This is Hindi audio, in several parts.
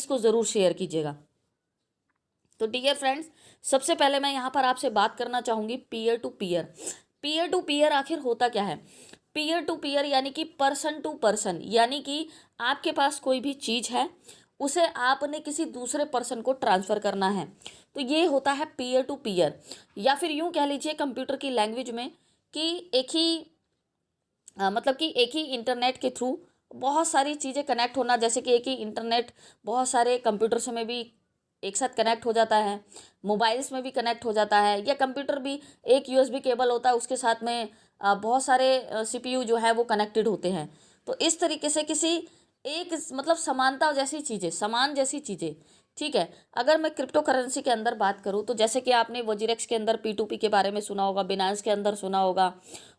को ज़रूर शेयर कीजिएगा। तो डियर फ्रेंड्स, सबसे पहले मैं यहाँ पर आपसे बात करना चाहूँगी peer to peer. Peer to peer आखिर होता क्या है? पीयर टू पीयर यानी कि पर्सन टू पर्सन, यानी कि आपके पास कोई भी चीज़ है, उसे आपने किसी दूसरे पर्सन को ट्रांसफ़र करना है, तो ये होता है पीयर टू पीयर। या फिर यूँ कह लीजिए कंप्यूटर की लैंग्वेज में कि एक ही मतलब कि एक ही इंटरनेट के थ्रू बहुत सारी चीज़ें कनेक्ट होना, जैसे कि एक ही इंटरनेट बहुत सारे कंप्यूटर्स में भी एक साथ कनेक्ट हो जाता है, मोबाइल्स में भी कनेक्ट हो जाता है, या कंप्यूटर भी एक यूएसबी केबल होता है, उसके साथ में बहुत सारे सीपीयू जो है वो कनेक्टेड होते हैं। तो इस तरीके से किसी एक मतलब समानता जैसी चीज़ें, समान जैसी चीज़ें, ठीक है। अगर मैं क्रिप्टो करेंसी के अंदर बात करूँ तो जैसे कि आपने वजीरेक्स के अंदर P2P के बारे में सुना होगा, बिनांस के अंदर सुना होगा,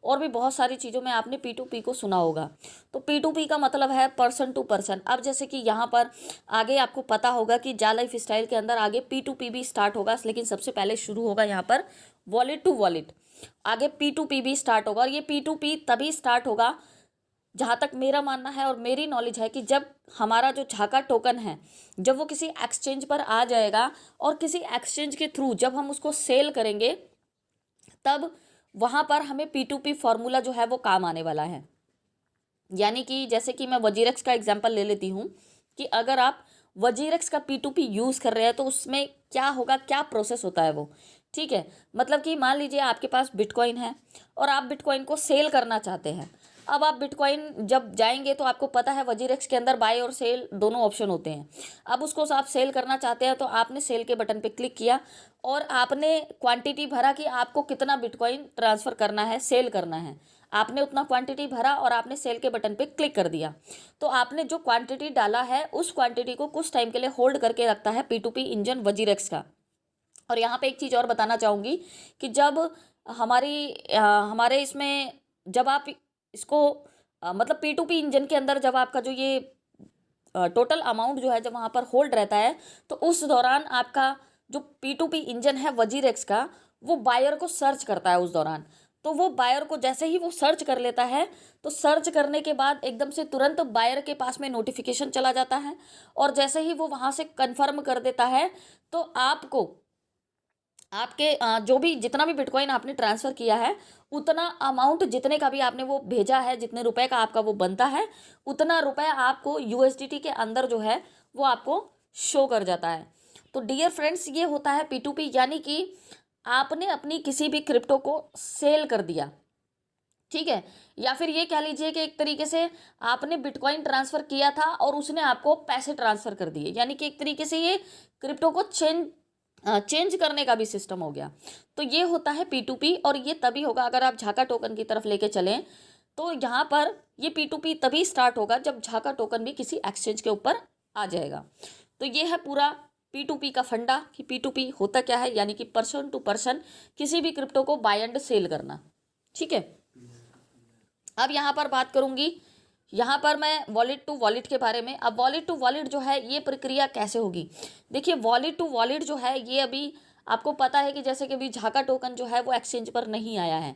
और भी बहुत सारी चीज़ों में आपने P2P को सुना होगा। तो P2P का मतलब है पर्सन टू पर्सन। अब जैसे कि यहाँ पर आगे आपको पता होगा कि जा लाइफ स्टाइल के अंदर आगे P2P भी स्टार्ट होगा, लेकिन सबसे पहले शुरू होगा यहाँ पर वॉलेट टू वॉलेट, आगे P2P भी स्टार्ट होगा। और ये P2P तभी स्टार्ट होगा, जहाँ तक मेरा मानना है और मेरी नॉलेज है, कि जब हमारा जो झाका टोकन है, जब वो किसी एक्सचेंज पर आ जाएगा और किसी एक्सचेंज के थ्रू जब हम उसको सेल करेंगे, तब वहाँ पर हमें P2P फॉर्मूला जो है वो काम आने वाला है। यानी कि जैसे कि मैं वजीरेक्स का एग्जांपल ले लेती हूँ, कि अगर आप वजीरेक्स का P2P यूज़ कर रहे हैं तो उसमें क्या होगा, क्या प्रोसेस होता है वो, ठीक है। मतलब कि मान लीजिए आपके पास बिटकॉइन है और आप बिटकॉइन को सेल करना चाहते हैं। अब आप बिटकॉइन जब जाएंगे तो आपको पता है वजीरेक्स के अंदर बाय और सेल दोनों ऑप्शन होते हैं। अब उसको आप सेल करना चाहते हैं तो आपने सेल के बटन पे क्लिक किया और आपने क्वांटिटी भरा कि आपको कितना बिटकॉइन ट्रांसफ़र करना है, सेल करना है। आपने उतना क्वांटिटी भरा और आपने सेल के बटन पे क्लिक कर दिया। तो आपने जो क्वांटिटी डाला है उस क्वांटिटी को कुछ टाइम के लिए होल्ड करके रखता है P2P इंजन वजीरेक्स का। और यहाँ पे एक चीज़ और बताना चाहूँगी कि जब हमारे इसमें जब आप इसको मतलब P2P इंजन के अंदर जब आपका जो ये टोटल अमाउंट जो है जब वहाँ पर होल्ड रहता है, तो उस दौरान आपका जो P2P इंजन है वजीरेक्स का, वो बायर को सर्च करता है उस दौरान। तो वो बायर को जैसे ही वो सर्च कर लेता है, तो सर्च करने के बाद एकदम से तुरंत बायर के पास में नोटिफिकेशन चला जाता है, और जैसे ही वो वहाँ से कंफर्म कर देता है, तो आपको आपके जो भी जितना भी बिटकॉइन आपने ट्रांसफ़र किया है, उतना अमाउंट जितने का भी आपने वो भेजा है, जितने रुपए का आपका वो बनता है, उतना रुपए आपको यूएसडीटी के अंदर जो है वो आपको शो कर जाता है। तो डियर फ्रेंड्स, ये होता है P2P, यानी कि आपने अपनी किसी भी क्रिप्टो को सेल कर दिया, ठीक है। या फिर ये कह लीजिए कि एक तरीके से आपने बिटकॉइन ट्रांसफ़र किया था और उसने आपको पैसे ट्रांसफ़र कर दिए, यानी कि एक तरीके से ये क्रिप्टो को चेंज करने का भी सिस्टम हो गया। तो ये होता है P2P, और ये तभी होगा अगर आप झाका टोकन की तरफ लेके चलें, तो यहाँ पर ये P2P तभी स्टार्ट होगा जब झाका टोकन भी किसी एक्सचेंज के ऊपर आ जाएगा। तो ये है पूरा P2P का फंडा कि P2P होता क्या है, यानी कि पर्सन टू पर्सन किसी भी क्रिप्टो को बाय एंड सेल करना, ठीक है। अब यहाँ पर बात करूँगी, यहाँ पर मैं वॉलेट टू वॉलेट के बारे में। अब वॉलेट टू वॉलेट जो है ये प्रक्रिया कैसे होगी, देखिए वॉलेट टू वॉलेट जो है ये अभी आपको पता है कि जैसे कि अभी झाका टोकन जो है वो एक्सचेंज पर नहीं आया है,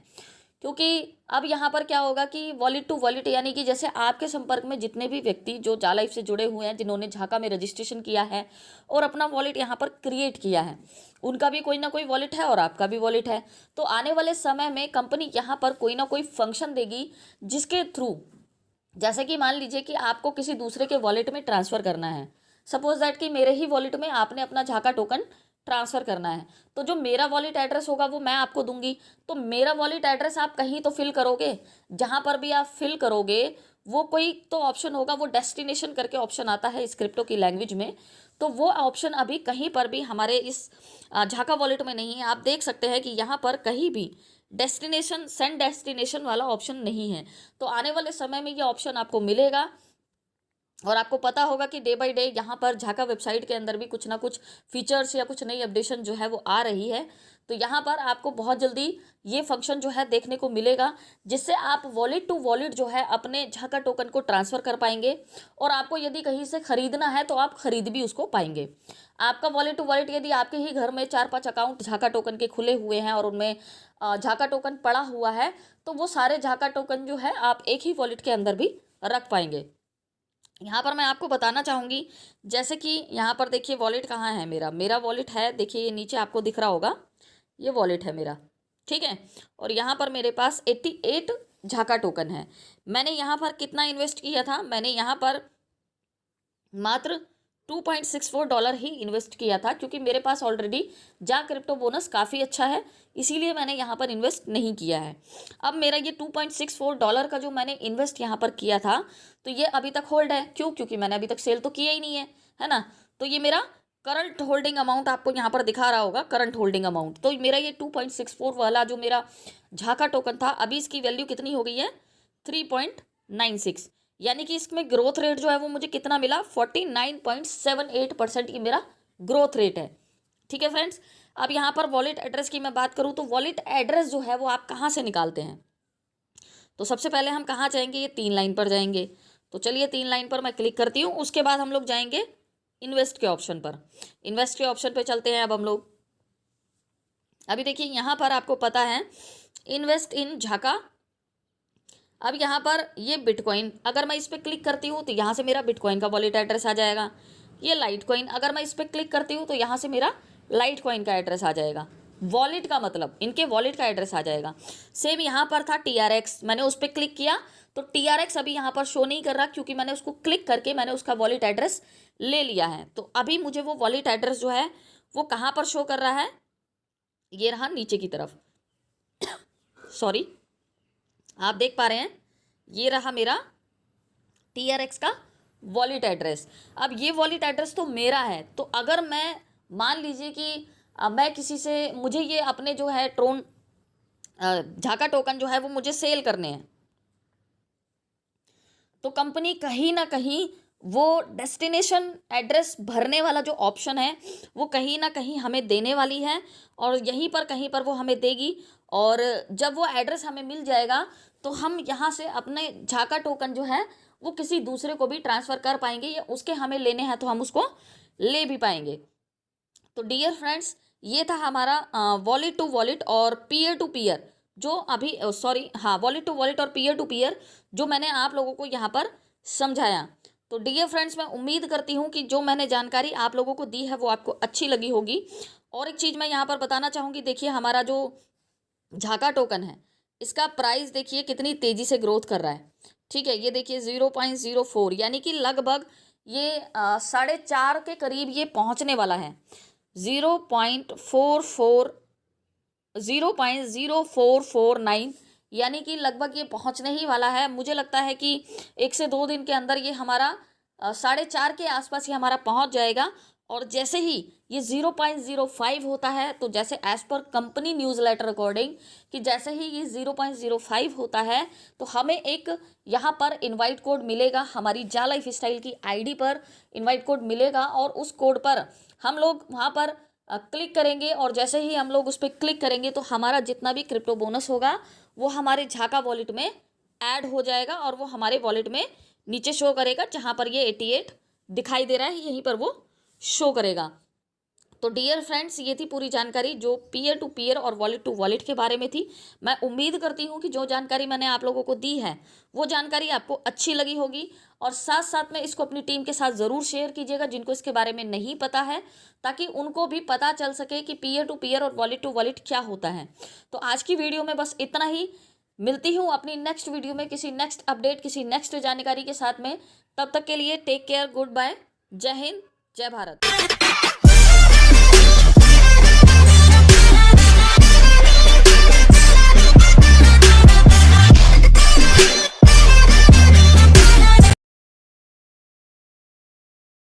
क्योंकि अब यहाँ पर क्या होगा कि वॉलेट टू वॉलेट यानी कि जैसे आपके संपर्क में जितने भी व्यक्ति जो जा लाइफ से जुड़े हुए हैं, जिन्होंने झाका में रजिस्ट्रेशन किया है और अपना वॉलेट यहाँ पर क्रिएट किया है, उनका भी कोई ना कोई वॉलेट है और आपका भी वॉलेट है। तो आने वाले समय में कंपनी यहाँ पर कोई ना कोई फंक्शन देगी, जिसके थ्रू जैसे कि मान लीजिए कि आपको किसी दूसरे के वॉलेट में ट्रांसफ़र करना है, सपोज दैट कि मेरे ही वॉलेट में आपने अपना झाका टोकन ट्रांसफ़र करना है, तो जो मेरा वॉलेट एड्रेस होगा वो मैं आपको दूंगी। तो मेरा वॉलेट एड्रेस आप कहीं तो फिल करोगे, जहाँ पर भी आप फिल करोगे वो कोई तो ऑप्शन होगा, वो डेस्टिनेशन करके ऑप्शन आता है इस क्रिप्टो की लैंग्वेज में। तो वो ऑप्शन अभी कहीं पर भी हमारे इस झाका वॉलेट में नहीं है। आप देख सकते हैं कि यहाँ पर कहीं भी डेस्टिनेशन सेंड डेस्टिनेशन वाला ऑप्शन नहीं है। तो आने वाले समय में ये ऑप्शन आपको मिलेगा, और आपको पता होगा कि डे बाय डे यहाँ पर झाका वेबसाइट के अंदर भी कुछ ना कुछ फीचर्स या कुछ नई अपडेशन जो है वो आ रही है। तो यहाँ पर आपको बहुत जल्दी ये फंक्शन जो है देखने को मिलेगा, जिससे आप वॉलेट टू वॉलेट जो है अपने झाका टोकन को ट्रांसफ़र कर पाएंगे, और आपको यदि कहीं से ख़रीदना है तो आप ख़रीद भी उसको पाएंगे। आपका वॉलेट टू वॉलेट यदि आपके ही घर में 4-5 अकाउंट झाका टोकन के खुले हुए हैं और उनमें झाका टोकन पड़ा हुआ है, तो वो सारे झाका टोकन जो है आप एक ही वॉलेट के अंदर भी रख पाएंगे। यहाँ पर मैं आपको बताना चाहूँगी, जैसे कि यहाँ पर देखिए वॉलेट कहाँ है मेरा वॉलेट है, देखिए ये नीचे आपको दिख रहा होगा, ये वॉलेट है मेरा, ठीक है। और यहाँ पर मेरे पास 88 झाका टोकन है। मैंने यहाँ पर कितना इन्वेस्ट किया था, मैंने यहाँ पर मात्र $2.64 ही इन्वेस्ट किया था, क्योंकि मेरे पास ऑलरेडी जा क्रिप्टो बोनस काफ़ी अच्छा है, इसीलिए मैंने यहाँ पर इन्वेस्ट नहीं किया है। अब मेरा ये $2.64 का जो मैंने इन्वेस्ट यहाँ पर किया था, तो ये अभी तक होल्ड है। क्यों? क्योंकि मैंने अभी तक सेल तो किया ही नहीं है ना। तो ये मेरा करंट होल्डिंग अमाउंट आपको यहाँ पर दिखा रहा होगा, करंट होल्डिंग अमाउंट। तो मेरा ये 2.64 वाला जो मेरा झाका टोकन था, अभी इसकी वैल्यू कितनी हो गई है, 3.96, यानी कि इसमें ग्रोथ रेट जो है वो मुझे कितना मिला, 49.78% की मेरा ग्रोथ रेट है। ठीक है फ्रेंड्स। अब यहाँ पर वॉलेट एड्रेस की मैं बात करूँ तो वॉलेट एड्रेस जो है वो आप कहाँ से निकालते हैं, तो सबसे पहले हम कहाँ जाएंगे, ये 3 लाइन पर जाएंगे। तो चलिए 3 लाइन पर मैं क्लिक करती हूँ। उसके बाद हम लोग जाएंगे इन्वेस्ट के ऑप्शन पर। इन्वेस्ट के ऑप्शन पर चलते हैं अब हम लोग। अभी देखिए यहाँ पर आपको पता है इन्वेस्ट इन झाका। अब यहाँ पर ये बिटकॉइन, अगर मैं इस पर क्लिक करती हूँ तो यहाँ से मेरा बिटकॉइन का वॉलेट एड्रेस आ जाएगा। ये लाइट कॉइन, अगर मैं इस पर क्लिक करती हूँ तो यहाँ से मेरा लाइट कॉइन का एड्रेस आ जाएगा। वॉलेट का मतलब इनके वॉलेट का एड्रेस आ जाएगा। सेम यहाँ पर था TRX, मैंने उस पर क्लिक किया तो TRX अभी यहाँ पर शो नहीं कर रहा, क्योंकि मैंने उसको क्लिक करके मैंने उसका वॉलेट एड्रेस ले लिया है। तो अभी मुझे वो वॉलेट एड्रेस जो है वो कहाँ पर शो कर रहा है, ये रहा नीचे की तरफ। सॉरी, आप देख पा रहे हैं, ये रहा मेरा TRX का वॉलेट एड्रेस। अब ये वॉलेट एड्रेस तो मेरा है, तो अगर मैं मान लीजिए कि मैं किसी से, मुझे ये अपने जो है ट्रोन झाका टोकन जो है वो मुझे सेल करने हैं, तो कंपनी कहीं ना कहीं वो डेस्टिनेशन एड्रेस भरने वाला जो ऑप्शन है वो कहीं ना कहीं हमें देने वाली है, और यहीं पर कहीं पर वो हमें देगी। और जब वो एड्रेस हमें मिल जाएगा तो हम यहाँ से अपने झाका टोकन जो है वो किसी दूसरे को भी ट्रांसफ़र कर पाएंगे, या उसके हमें लेने हैं तो हम उसको ले भी पाएंगे। तो डियर फ्रेंड्स, ये था हमारा वॉलेट टू वॉलेट और पीयर टू पीयर, जो अभी वॉलेट टू वॉलेट और पीयर टू पीयर जो मैंने आप लोगों को यहाँ पर समझाया। तो डियर फ्रेंड्स, मैं उम्मीद करती हूँ कि जो मैंने जानकारी आप लोगों को दी है वो आपको अच्छी लगी होगी। और एक चीज़ मैं यहाँ पर बताना चाहूँगी, देखिए हमारा जो झाका टोकन है इसका प्राइस देखिए कितनी तेज़ी से ग्रोथ कर रहा है। ठीक है, ये देखिए 0.04, यानी कि लगभग ये 4.5 के करीब ये पहुँचने वाला है। 0.0449, यानी कि लगभग ये पहुंचने ही वाला है। मुझे लगता है कि 1 से 2 दिन के अंदर ये हमारा 4.5 के आसपास ही हमारा पहुंच जाएगा। और जैसे ही ये 0.05 होता है, तो जैसे as per company news letter according कि जैसे ही ये 0.05 होता है तो हमें एक यहाँ पर इनवाइट कोड मिलेगा, हमारी जा लाइफ स्टाइल की आईडी पर इनवाइट कोड मिलेगा, और उस कोड पर हम लोग वहाँ पर क्लिक करेंगे। और जैसे ही हम लोग उस पर क्लिक करेंगे तो हमारा जितना भी क्रिप्टो बोनस होगा वो हमारे झाका वॉलेट में ऐड हो जाएगा, और वो हमारे वॉलेट में नीचे शो करेगा, जहाँ पर ये 88 दिखाई दे रहा है यहीं पर वो शो करेगा। तो डियर फ्रेंड्स, ये थी पूरी जानकारी जो पीयर टू पीयर और वॉलेट टू वॉलेट के बारे में थी। मैं उम्मीद करती हूँ कि जो जानकारी मैंने आप लोगों को दी है वो जानकारी आपको अच्छी लगी होगी, और साथ साथ में इसको अपनी टीम के साथ ज़रूर शेयर कीजिएगा जिनको इसके बारे में नहीं पता है, ताकि उनको भी पता चल सके कि पीयर टू पीयर और वॉलेट टू वॉलेट क्या होता है। तो आज की वीडियो में बस इतना ही। मिलती हूँ अपनी नेक्स्ट वीडियो में किसी नेक्स्ट अपडेट, किसी नेक्स्ट जानकारी के साथ में। तब तक के लिए टेक केयर, गुड बाय, जय हिंद, जय भारत।